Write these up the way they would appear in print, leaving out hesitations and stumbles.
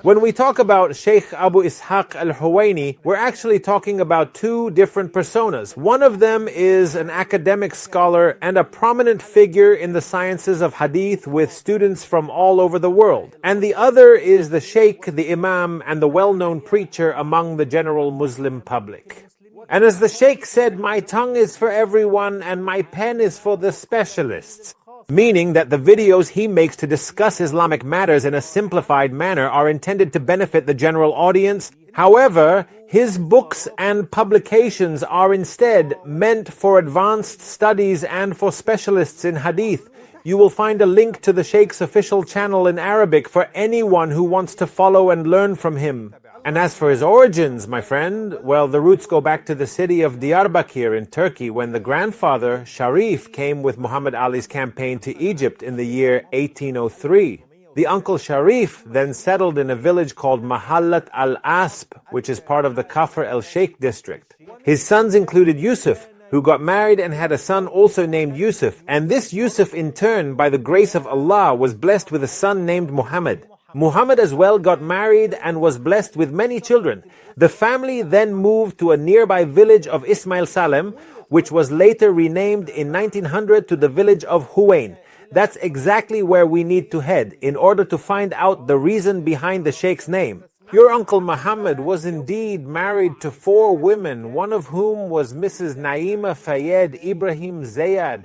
When we talk about Sheikh Abu Ishaq Al-Huwaini, we're actually talking about two different personas. One of them is an academic scholar and a prominent figure in the sciences of hadith with students from all over the world. And the other is the Sheikh, the Imam, and the well-known preacher among the general Muslim public. And as the Sheikh said, my tongue is for everyone and my pen is for the specialists. Meaning that the videos he makes to discuss Islamic matters in a simplified manner are intended to benefit the general audience. However, his books and publications are instead meant for advanced studies and for specialists in hadith. You will find a link to the Sheikh's official channel in Arabic for anyone who wants to follow and learn from him. And as for his origins, my friend, well, the roots go back to the city of Diyarbakir in Turkey when the grandfather, Sharif, came with Muhammad Ali's campaign to Egypt in the year 1803. The uncle Sharif then settled in a village called Mahallat al-Asp, which is part of the Kafr el-Sheikh district. His sons included Yusuf, who got married and had a son also named Yusuf. And this Yusuf, in turn, by the grace of Allah, was blessed with a son named Muhammad. Muhammad as well got married and was blessed with many children. The family then moved to a nearby village of Ismail Salem, which was later renamed in 1900 to the village of Huwain. That's exactly where we need to head in order to find out the reason behind the Sheikh's name. Your uncle Muhammad was indeed married to 4 women, one of whom was Mrs. Naima Fayed Ibrahim Zayad.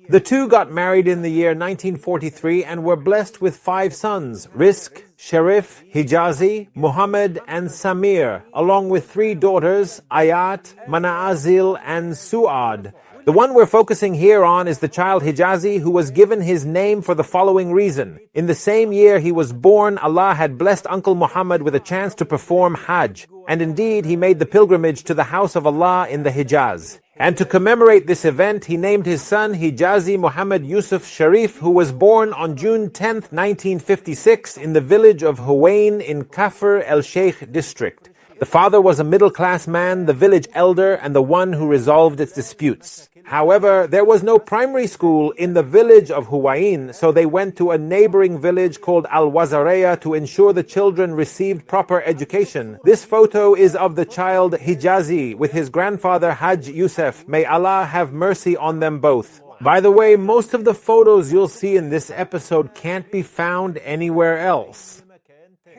The two got married in the year 1943 and were blessed with 5 sons, Rizq, Sharif, Hijazi, Muhammad and Samir, along with 3 daughters, Ayat, Mana'azil and Su'ad. The one we're focusing here on is the child Hijazi, who was given his name for the following reason. In the same year he was born, Allah had blessed Uncle Muhammad with a chance to perform Hajj. And indeed, he made the pilgrimage to the house of Allah in the Hijaz. And to commemorate this event, he named his son Hijazi Muhammad Yusuf Sharif, who was born on June 10, 1956, in the village of Huwain in Kafr el-Sheikh district. The father was a middle-class man, the village elder, and the one who resolved its disputes. However, there was no primary school in the village of Huwain, so they went to a neighboring village called Al-Wazareya to ensure the children received proper education. This photo is of the child Hijazi with his grandfather Hajj Yusuf. May Allah have mercy on them both. By the way, most of the photos you'll see in this episode can't be found anywhere else.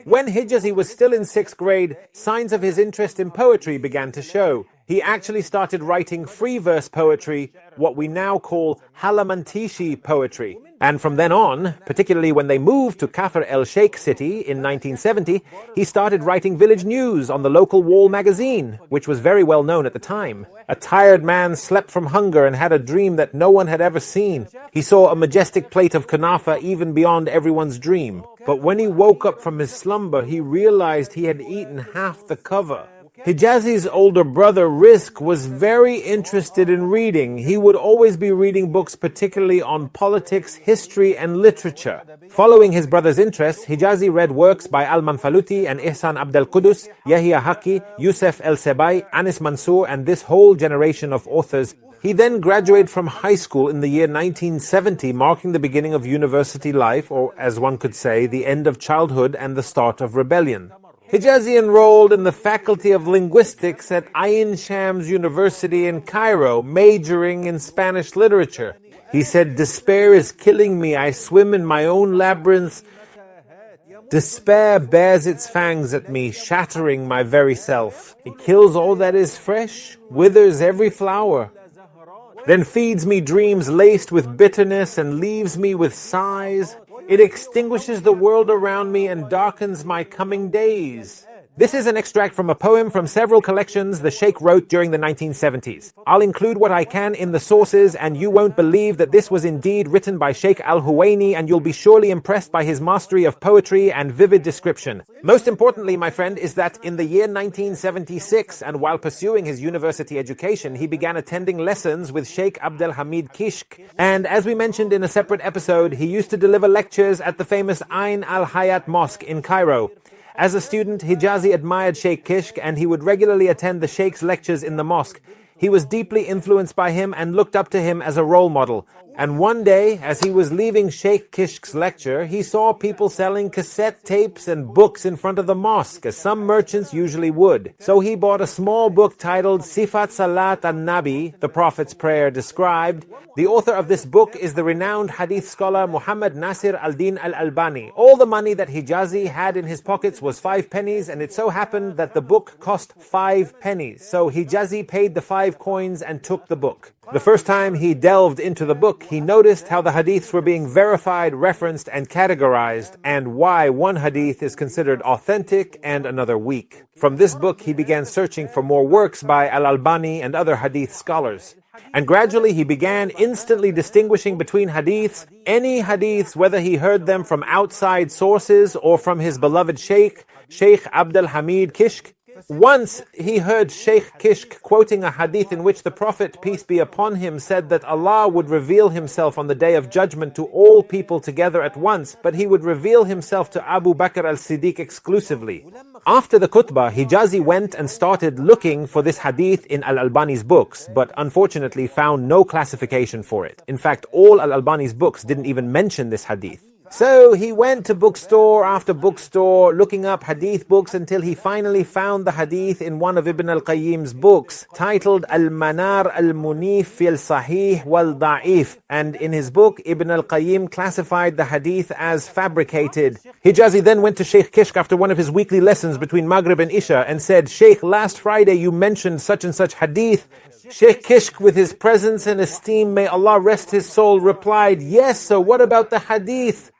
When Hijazi was still in 6th grade, signs of his interest in poetry began to show. He actually started writing free verse poetry, what we now call Halamantishi poetry. And from then on, particularly when they moved to Kafr el-Sheikh city in 1970, he started writing village news on the local wall magazine, which was very well known at the time. A tired man slept from hunger and had a dream that no one had ever seen. He saw a majestic plate of kunafa even beyond everyone's dream. But when he woke up from his slumber, he realized he had eaten half the cover. Hijazi's older brother Rizq was very interested in reading. He would always be reading books particularly on politics, history and literature. Following his brother's interests, Hijazi read works by Al-Manfaluti and Ihsan Abdel Qudus, Yahya Haki, Yusuf El-Sebai, Anis Mansour and this whole generation of authors. He then graduated from high school in the year 1970, marking the beginning of university life, or as one could say, the end of childhood and the start of rebellion. Hijazi enrolled in the Faculty of Linguistics at Ain Shams University in Cairo, majoring in Spanish literature. He said, "Despair is killing me. I swim in my own labyrinths. Despair bears its fangs at me, shattering my very self. It kills all that is fresh, withers every flower, then feeds me dreams laced with bitterness and leaves me with sighs. It extinguishes the world around me and darkens my coming days." This is an extract from a poem from several collections the Sheikh wrote during the 1970s. I'll include what I can in the sources, and you won't believe that this was indeed written by Sheikh Al-Huwaini, and you'll be surely impressed by his mastery of poetry and vivid description. Most importantly, my friend, is that in the year 1976, and while pursuing his university education, he began attending lessons with Sheikh Abdel Hamid Kishk. And as we mentioned in a separate episode, he used to deliver lectures at the famous Ain al-Hayat Mosque in Cairo. As a student, Hijazi admired Sheikh Kishk and he would regularly attend the Sheikh's lectures in the mosque. He was deeply influenced by him and looked up to him as a role model. And one day, as he was leaving Sheikh Kishk's lecture, he saw people selling cassette tapes and books in front of the mosque, as some merchants usually would. So he bought a small book titled Sifat Salat al-Nabi, the Prophet's Prayer Described. The author of this book is the renowned hadith scholar Muhammad Nasir al-Din al-Albani. All the money that Hijazi had in his pockets was 5 pennies, and it so happened that the book cost 5 pennies. So Hijazi paid the 5 coins and took the book. The first time he delved into the book, he noticed how the hadiths were being verified, referenced, and categorized, and why one hadith is considered authentic and another weak. From this book, he began searching for more works by Al-Albani and other hadith scholars. And gradually he began instantly distinguishing between hadiths, any hadiths, whether he heard them from outside sources or from his beloved Sheikh Abdul Hamid Kishk. Once he heard Sheikh Kishk quoting a hadith in which the Prophet, peace be upon him, said that Allah would reveal himself on the day of judgment to all people together at once, but he would reveal himself to Abu Bakr al-Siddiq exclusively. After the khutbah, Hijazi went and started looking for this hadith in Al-Albani's books, but unfortunately found no classification for it. In fact, all Al-Albani's books didn't even mention this hadith. So he went to bookstore after bookstore, looking up hadith books until he finally found the hadith in one of Ibn al-Qayyim's books, titled Al-Manar al-Munif fil Sahih wal Da'if. And in his book, Ibn al-Qayyim classified the hadith as fabricated. Hijazi then went to Sheikh Kishk after one of his weekly lessons between Maghrib and Isha and said, "Sheikh, last Friday you mentioned such and such hadith." Sheikh Kishk, with his presence and esteem, may Allah rest his soul, replied, "Yes, so what about the hadith?"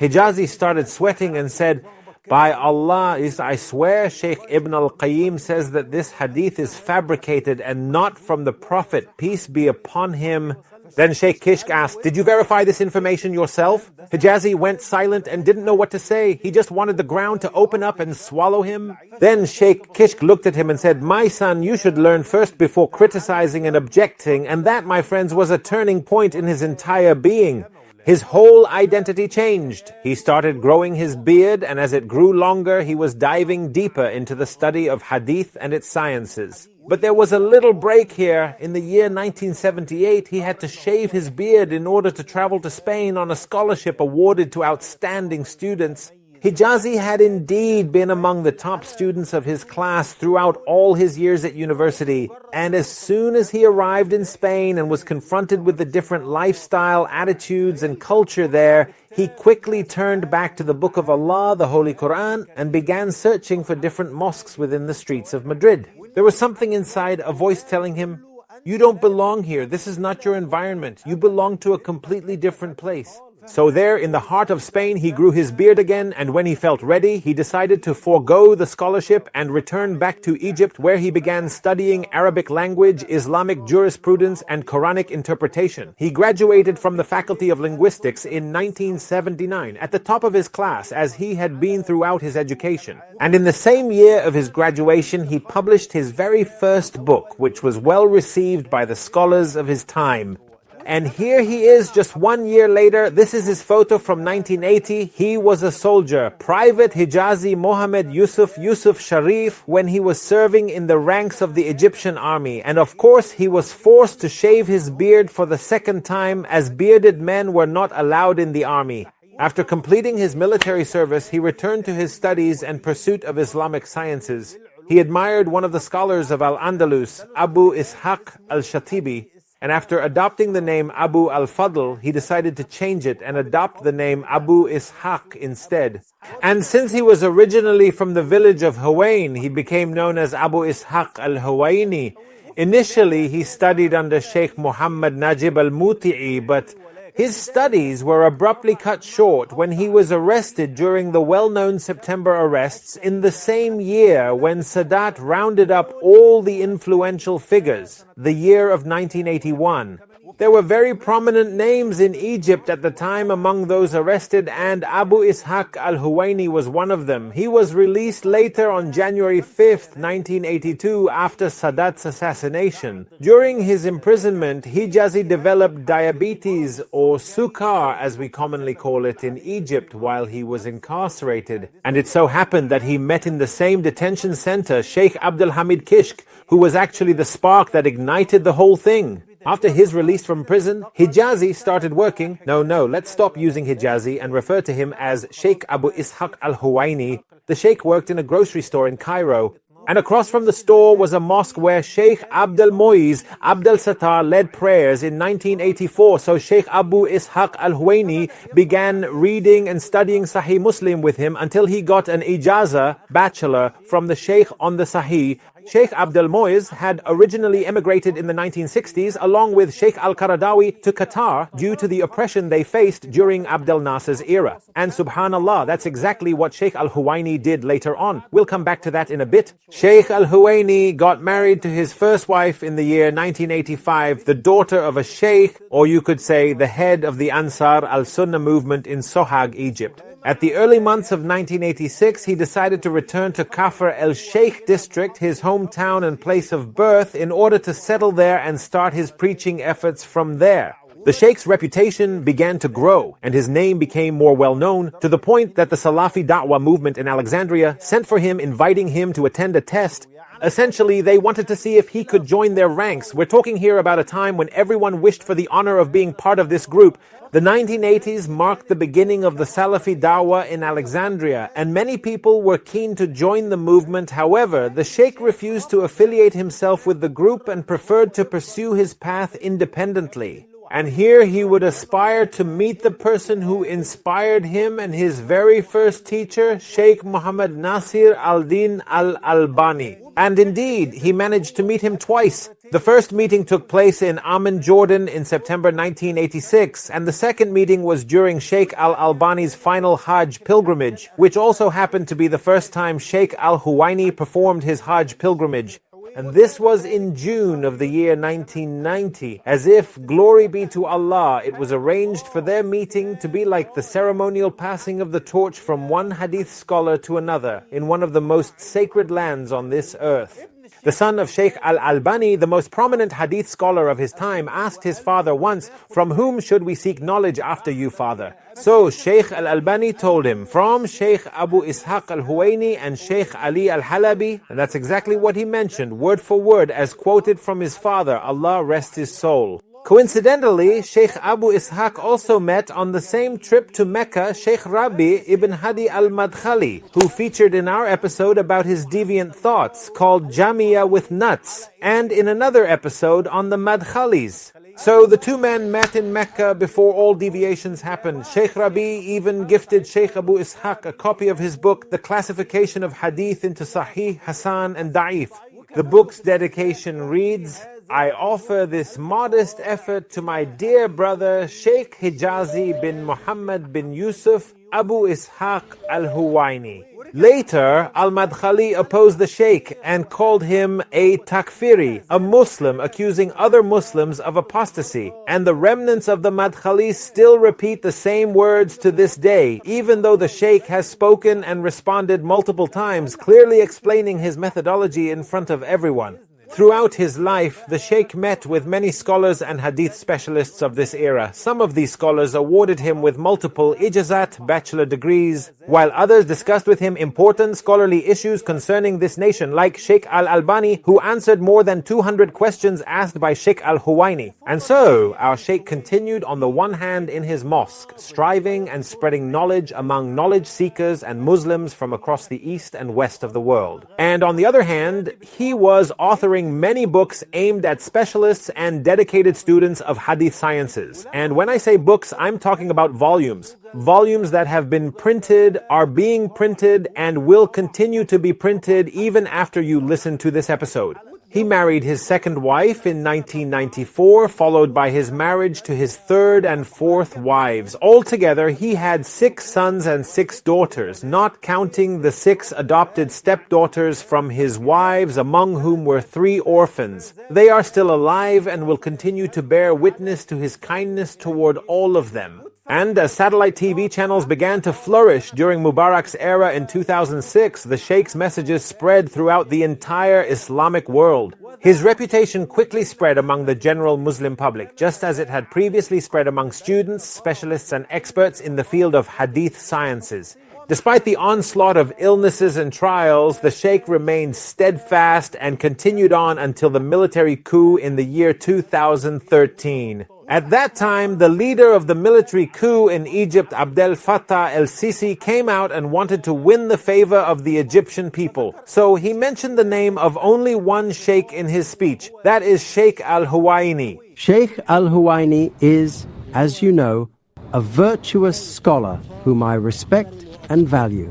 Hijazi started sweating and said, "By Allah, I swear Sheikh Ibn al-Qayyim says that this hadith is fabricated and not from the Prophet, peace be upon him." Then Sheikh Kishk asked, "Did you verify this information yourself?" Hijazi went silent and didn't know what to say. He just wanted the ground to open up and swallow him. Then Sheikh Kishk looked at him and said, "My son, you should learn first before criticizing and objecting." And that, my friends, was a turning point in his entire being. His whole identity changed. He started growing his beard, and as it grew longer, he was diving deeper into the study of hadith and its sciences. But there was a little break here. In the year 1978, he had to shave his beard in order to travel to Spain on a scholarship awarded to outstanding students. Hijazi had indeed been among the top students of his class throughout all his years at university, and as soon as he arrived in Spain and was confronted with the different lifestyle, attitudes, and culture there, he quickly turned back to the Book of Allah, the Holy Quran, and began searching for different mosques within the streets of Madrid. There was something inside, a voice telling him, "You don't belong here. This is not your environment. You belong to a completely different place." So there, in the heart of Spain, he grew his beard again, and when he felt ready, he decided to forego the scholarship and return back to Egypt, where he began studying Arabic language, Islamic jurisprudence, and Quranic interpretation. He graduated from the Faculty of Linguistics in 1979, at the top of his class, as he had been throughout his education. And in the same year of his graduation, he published his very first book, which was well received by the scholars of his time. And here he is just 1 year later. This is his photo from 1980. He was a soldier, Private Hijazi Mohammed Yusuf Sharif, when he was serving in the ranks of the Egyptian army. And of course, he was forced to shave his beard for the second time, as bearded men were not allowed in the army. After completing his military service, he returned to his studies and pursuit of Islamic sciences. He admired one of the scholars of Al-Andalus, Abu Ishaq al-Shatibi, and after adopting the name Abu al-Fadl, he decided to change it and adopt the name Abu Ishaq instead. And since he was originally from the village of Huwain, he became known as Abu Ishaq al-Huwaini. Initially, he studied under Sheikh Muhammad Najib al-Muti'i, but his studies were abruptly cut short when he was arrested during the well-known September arrests in the same year when Sadat rounded up all the influential figures, the year of 1981. There were very prominent names in Egypt at the time among those arrested, and Abu Ishaq al-Huwaini was one of them. He was released later on January 5th, 1982, after Sadat's assassination. During his imprisonment, Hijazi developed diabetes, or sukar as we commonly call it, in Egypt while he was incarcerated. And it so happened that he met in the same detention center Sheikh Abdul Hamid Kishk, who was actually the spark that ignited the whole thing. After his release from prison, Hijazi started working. No, let's stop using Hijazi and refer to him as Sheikh Abu Ishaq Al-Huwaini. The Sheikh worked in a grocery store in Cairo. And across from the store was a mosque where Sheikh Abdul Muiz Abdel Sattar led prayers in 1984. So Sheikh Abu Ishaq Al-Huwaini began reading and studying Sahih Muslim with him until he got an ijaza, bachelor, from the Sheikh on the Sahih. Sheikh Abdul Muiz had originally emigrated in the 1960s along with Sheikh Al-Qaradawi to Qatar due to the oppression they faced during Abdel Nasser's era. And subhanallah, that's exactly what Sheikh Al-Huwaini did later on. We'll come back to that in a bit. Sheikh Al-Huwaini got married to his first wife in the year 1985, the daughter of a sheikh, or you could say the head of the Ansar al-Sunnah movement in Sohag, Egypt. At the early months of 1986, he decided to return to Kafr el-Sheikh district, his hometown and place of birth, in order to settle there and start his preaching efforts from there. The Sheikh's reputation began to grow, and his name became more well-known, to the point that the Salafi Da'wah movement in Alexandria sent for him, inviting him to attend a test. Essentially, they wanted to see if he could join their ranks. We're talking here about a time when everyone wished for the honor of being part of this group. The 1980s marked the beginning of the Salafi Dawah in Alexandria, and many people were keen to join the movement. However, the Sheikh refused to affiliate himself with the group and preferred to pursue his path independently. And here he would aspire to meet the person who inspired him and his very first teacher, Sheikh Muhammad Nasir al-Din al-Albani. And indeed, he managed to meet him twice. The first meeting took place in Amman, Jordan in September 1986, and the second meeting was during Sheikh al-Albani's final Hajj pilgrimage, which also happened to be the first time Sheikh al-Huwaini performed his Hajj pilgrimage. And this was in June of the year 1990. As if, glory be to Allah, it was arranged for their meeting to be like the ceremonial passing of the torch from one hadith scholar to another in one of the most sacred lands on this earth. The son of Sheikh Al-Albani, the most prominent hadith scholar of his time, asked his father once, "From whom should we seek knowledge after you, father?" So Sheikh Al-Albani told him, "From Sheikh Abu Ishaq Al-Huwaini and Sheikh Ali Al-Halabi." And that's exactly what he mentioned, word for word, as quoted from his father, Allah rest his soul. Coincidentally, Sheikh Abu Ishaq also met on the same trip to Mecca Sheikh Rabi ibn Hadi al-Madkhali, who featured in our episode about his deviant thoughts called Jamia with Nuts, and in another episode on the Madkhalis. So the two men met in Mecca before all deviations happened. Sheikh Rabi even gifted Sheikh Abu Ishaq a copy of his book, The Classification of Hadith into Sahih, Hasan and Da'if. The book's dedication reads, "I offer this modest effort to my dear brother Sheikh Hijazi bin Muhammad bin Yusuf Abu Ishaq Al-Huwaini." Later, Al-Madkhali opposed the Sheikh and called him a takfiri, a Muslim accusing other Muslims of apostasy. And the remnants of the Madkhalis still repeat the same words to this day, even though the Sheikh has spoken and responded multiple times, clearly explaining his methodology in front of everyone. Throughout his life, the Sheikh met with many scholars and hadith specialists of this era. Some of these scholars awarded him with multiple ijazat, bachelor degrees, while others discussed with him important scholarly issues concerning this nation, like Sheikh Al-Albani, who answered more than 200 questions asked by Sheikh Al-Huwaini. And so, our Sheikh continued on the one hand in his mosque, striving and spreading knowledge among knowledge seekers and Muslims from across the east and west of the world. And on the other hand, he was authoring many books aimed at specialists and dedicated students of hadith sciences. And when I say books, I'm talking about volumes. Volumes that have been printed, are being printed, and will continue to be printed even after you listen to this episode. He married his second wife in 1994, followed by his marriage to his third and fourth wives. Altogether, he had 6 sons and 6 daughters, not counting the 6 adopted stepdaughters from his wives, among whom were 3 orphans. They are still alive and will continue to bear witness to his kindness toward all of them. And as satellite TV channels began to flourish during Mubarak's era in 2006, the Sheikh's messages spread throughout the entire Islamic world. His reputation quickly spread among the general Muslim public, just as it had previously spread among students, specialists, and experts in the field of hadith sciences. Despite the onslaught of illnesses and trials, the Sheikh remained steadfast and continued on until the military coup in the year 2013. At that time, the leader of the military coup in Egypt, Abdel Fattah el-Sisi, came out and wanted to win the favor of the Egyptian people. So he mentioned the name of only one sheikh in his speech. That is Sheikh Al-Huwaini. Sheikh Al-Huwaini is, as you know, a virtuous scholar whom I respect and value.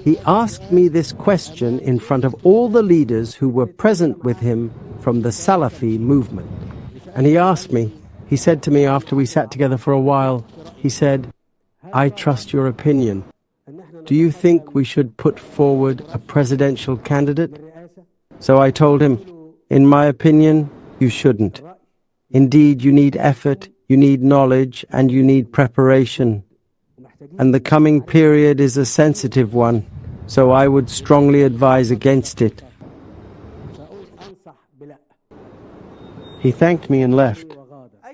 He asked me this question in front of all the leaders who were present with him from the Salafi movement. And he said to me after we sat together for a while, he said, "I trust your opinion. Do you think we should put forward a presidential candidate?" So I told him, "In my opinion, you shouldn't. Indeed, you need effort, you need knowledge, and you need preparation. And the coming period is a sensitive one, so I would strongly advise against it." He thanked me and left.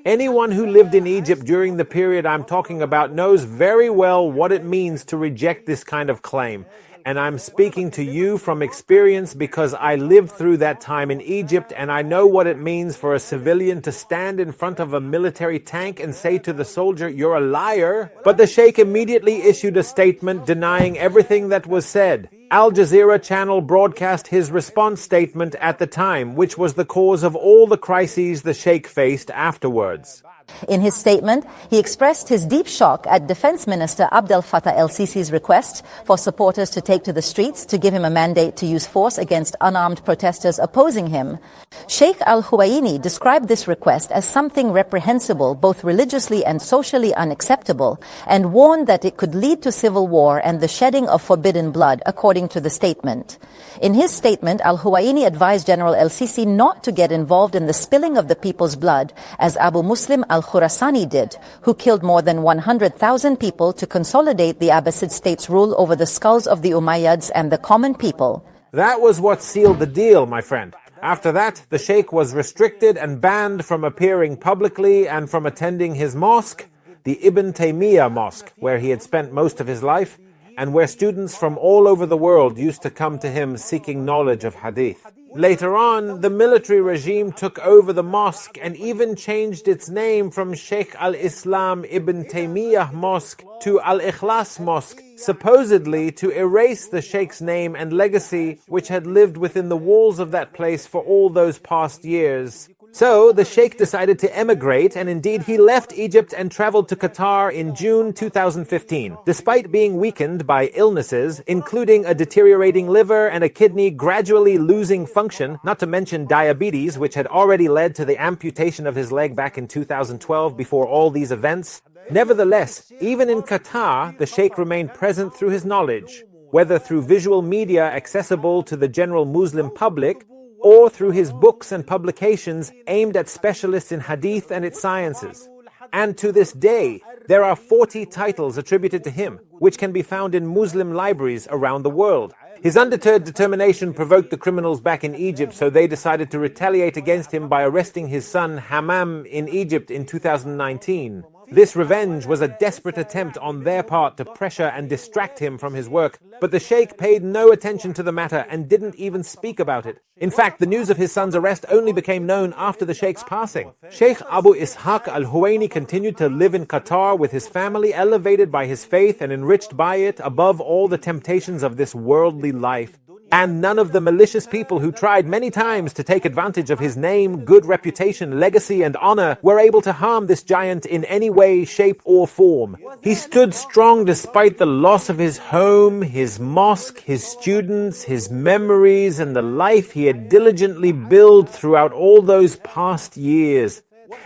Anyone who lived in Egypt during the period I'm talking about knows very well what it means to reject this kind of claim. And I'm speaking to you from experience because I lived through that time in Egypt, and I know what it means for a civilian to stand in front of a military tank and say to the soldier, "You're a liar." But the Sheikh immediately issued a statement denying everything that was said. Al Jazeera channel broadcast his response statement at the time, which was the cause of all the crises the Sheikh faced afterwards. In his statement, he expressed his deep shock at Defense Minister Abdel Fattah el-Sisi's request for supporters to take to the streets to give him a mandate to use force against unarmed protesters opposing him. Sheikh Al-Huwaini described this request as something reprehensible, both religiously and socially unacceptable, and warned that it could lead to civil war and the shedding of forbidden blood, according to the statement. In his statement, Al-Huwaini advised General el-Sisi not to get involved in the spilling of the people's blood, as Abu Muslim al-Khurasani did, who killed more than 100,000 people to consolidate the Abbasid state's rule over the skulls of the Umayyads and the common people. That was what sealed the deal, my friend. After that, the Sheikh was restricted and banned from appearing publicly and from attending his mosque, the Ibn Taymiyyah Mosque, where he had spent most of his life, and where students from all over the world used to come to him seeking knowledge of hadith. Later on, the military regime took over the mosque and even changed its name from Sheikh al-Islam Ibn Taymiyyah Mosque to Al-Ikhlas Mosque, supposedly to erase the Sheikh's name and legacy which had lived within the walls of that place for all those past years. So the Sheikh decided to emigrate, and indeed he left Egypt and traveled to Qatar in June 2015. Despite being weakened by illnesses, including a deteriorating liver and a kidney gradually losing function, not to mention diabetes, which had already led to the amputation of his leg back in 2012 before all these events. Nevertheless, even in Qatar, the Sheikh remained present through his knowledge, whether through visual media accessible to the general Muslim public, or through his books and publications aimed at specialists in hadith and its sciences. And to this day, there are 40 titles attributed to him, which can be found in Muslim libraries around the world. His undeterred determination provoked the criminals back in Egypt, so they decided to retaliate against him by arresting his son Hammam in Egypt in 2019. This revenge was a desperate attempt on their part to pressure and distract him from his work, but the Sheikh paid no attention to the matter and didn't even speak about it. In fact, the news of his son's arrest only became known after the Sheikh's passing. Sheikh Abu Ishaq Al-Huwaini continued to live in Qatar with his family, elevated by his faith and enriched by it above all the temptations of this worldly life. And none of the malicious people who tried many times to take advantage of his name, good reputation, legacy, and honor were able to harm this giant in any way, shape, or form. He stood strong despite the loss of his home, his mosque, his students, his memories, and the life he had diligently built throughout all those past years.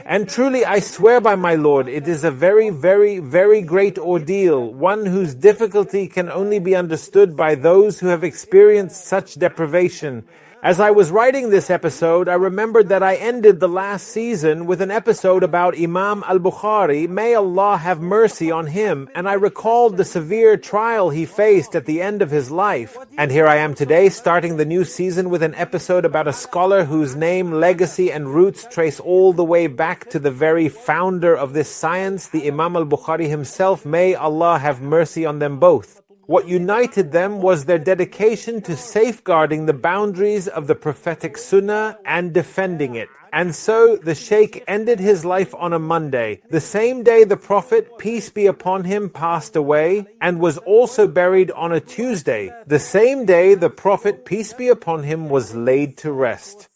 And truly, I swear by my Lord, it is a very, very, very great ordeal, one whose difficulty can only be understood by those who have experienced such deprivation. As I was writing this episode, I remembered that I ended the last season with an episode about Imam al-Bukhari, may Allah have mercy on him, and I recalled the severe trial he faced at the end of his life. And here I am today, starting the new season with an episode about a scholar whose name, legacy, and roots trace all the way back to the very founder of this science, the Imam al-Bukhari himself. May Allah have mercy on them both. What united them was their dedication to safeguarding the boundaries of the prophetic sunnah and defending it. And so the Sheikh ended his life on a Monday, the same day the Prophet, peace be upon him, passed away, and was also buried on a Tuesday, the same day the Prophet, peace be upon him, was laid to rest.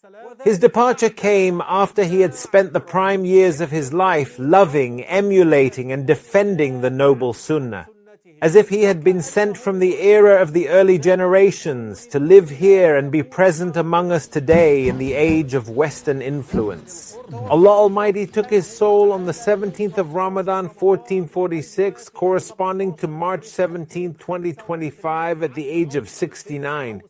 His departure came after he had spent the prime years of his life loving, emulating, and defending the noble Sunnah, as if he had been sent from the era of the early generations to live here and be present among us today in the age of Western influence. Allah Almighty took his soul on the 17th of Ramadan, 1446, corresponding to March 17, 2025, at the age of 69.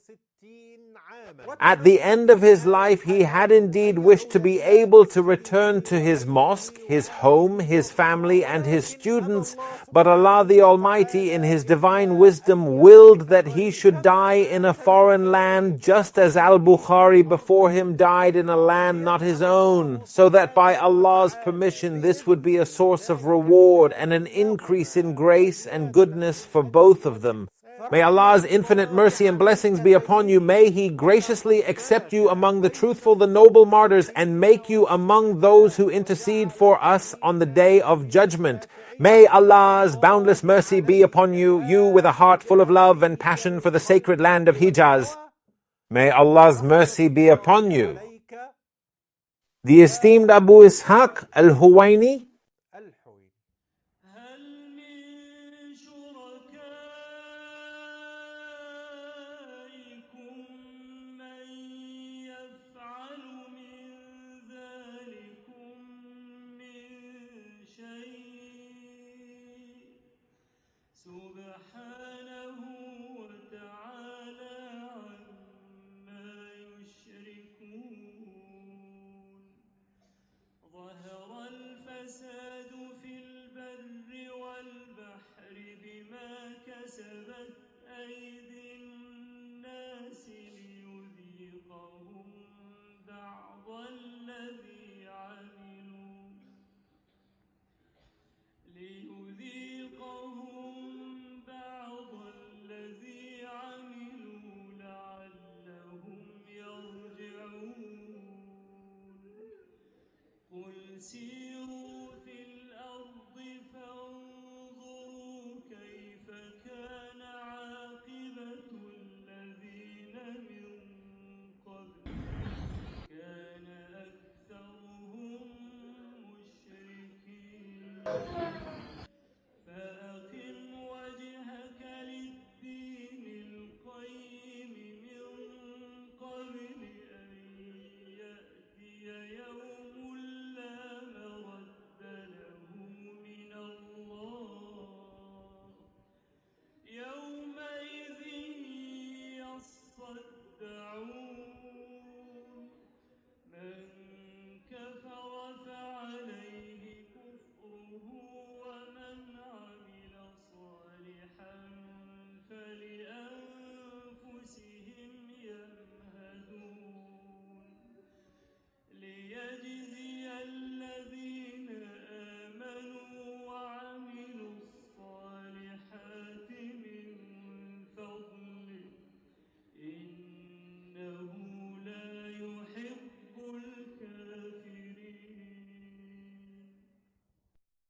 At the end of his life, he had indeed wished to be able to return to his mosque, his home, his family, and his students, but Allah the Almighty, in His divine wisdom, willed that he should die in a foreign land, just as Al-Bukhari before him died in a land not his own, so that by Allah's permission this would be a source of reward and an increase in grace and goodness for both of them. May Allah's infinite mercy and blessings be upon you. May He graciously accept you among the truthful, the noble martyrs, and make you among those who intercede for us on the day of judgment. May Allah's boundless mercy be upon you, you with a heart full of love and passion for the sacred land of Hijaz. May Allah's mercy be upon you. The esteemed Abu Ishaq Al-Huwaini,